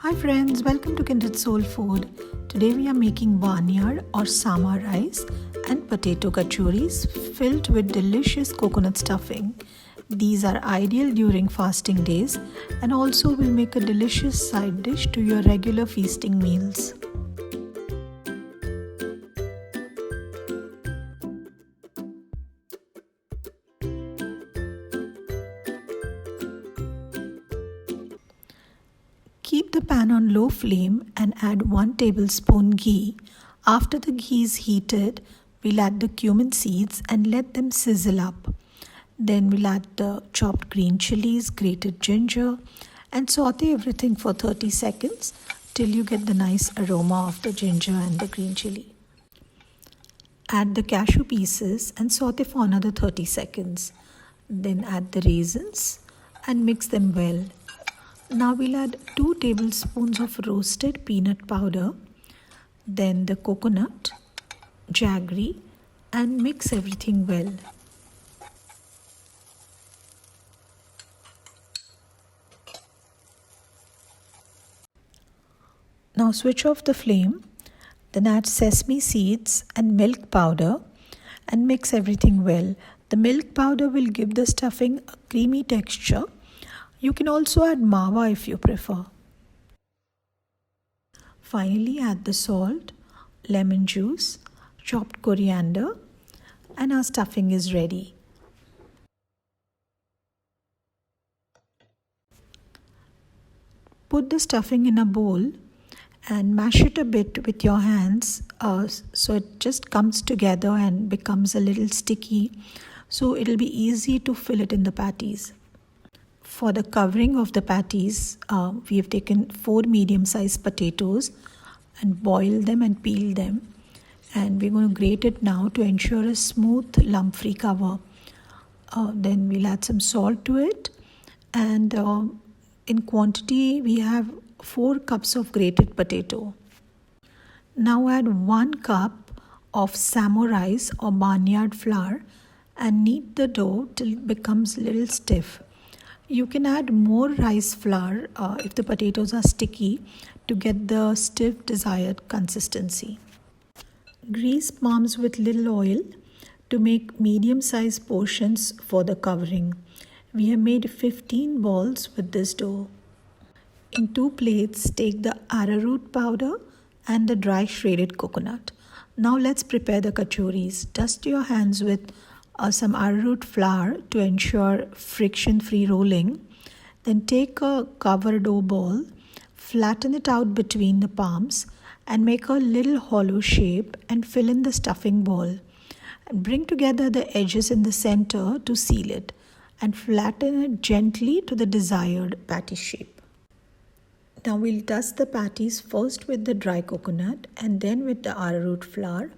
Hi friends, welcome to Kindred Soul Food. Today we are making barnyard or sama rice and potato kachoris filled with delicious coconut stuffing. These are ideal during fasting days and also will make a delicious side dish to your regular feasting meals. Keep the pan on low flame and add 1 tablespoon ghee. After the ghee is heated, we'll add the cumin seeds and let them sizzle up. Then we'll add the chopped green chilies, grated ginger, and saute everything for 30 seconds till you get the nice aroma of the ginger and the green chili. Add the cashew pieces and saute for another 30 seconds. Then add the raisins and mix them well. Now we'll add 2 tablespoons of roasted peanut powder, then the coconut, jaggery, and mix everything well. Now switch off the flame, then add sesame seeds and milk powder and mix everything well. The milk powder will give the stuffing a creamy texture. You can also add mawa if you prefer. Finally, add the salt, lemon juice, chopped coriander, and our stuffing is ready. Put the stuffing in a bowl and mash it a bit with your hands so it just comes together and becomes a little sticky, so it'll be easy to fill it in the patties. For the covering of the patties, we have taken 4 medium-sized potatoes and boiled them and peeled them. And we're going to grate it now to ensure a smooth lump-free cover. Then we'll add some salt to it. And in quantity, we have 4 cups of grated potato. Now add 1 cup of samo rice or barnyard flour and knead the dough till it becomes a little stiff. You can add more rice flour if the potatoes are sticky to get the stiff desired consistency. Grease palms with little oil to make medium-sized portions for the covering. We have made 15 balls with this dough. In 2 plates, take the arrowroot powder and the dry shredded coconut. Now let's prepare the kachoris. Dust your hands with some arrowroot flour to ensure friction-free rolling. Then take a cover dough ball, flatten it out between the palms and make a little hollow shape and fill in the stuffing ball. And bring together the edges in the center to seal it and flatten it gently to the desired patty shape. Now we'll dust the patties first with the dry coconut and then with the arrowroot flour.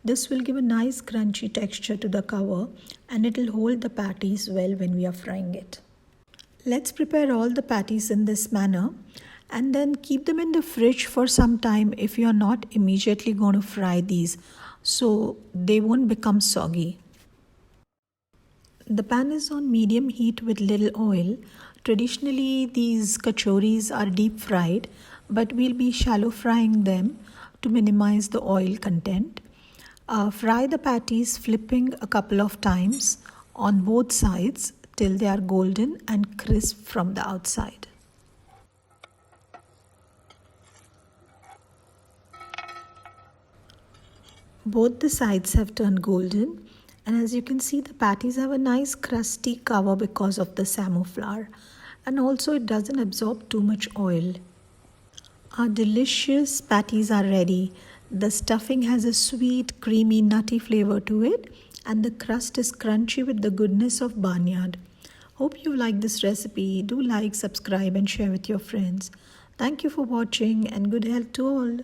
This will give a nice crunchy texture to the cover and it will hold the patties well when we are frying it. Let's prepare all the patties in this manner and then keep them in the fridge for some time if you are not immediately going to fry these, so they won't become soggy. The pan is on medium heat with little oil. Traditionally, these kachoris are deep fried, but we'll be shallow frying them to minimize the oil content. Fry the patties flipping a couple of times on both sides till they are golden and crisp from the outside. Both the sides have turned golden, and as you can see, the patties have a nice crusty cover because of the samo flour, and also it doesn't absorb too much oil. Our delicious patties are ready. The stuffing has a sweet, creamy, nutty flavor to it, and the crust is crunchy with the goodness of barnyard. Hope you like this recipe. Do like, subscribe, and share with your friends. Thank you for watching, and good health to all.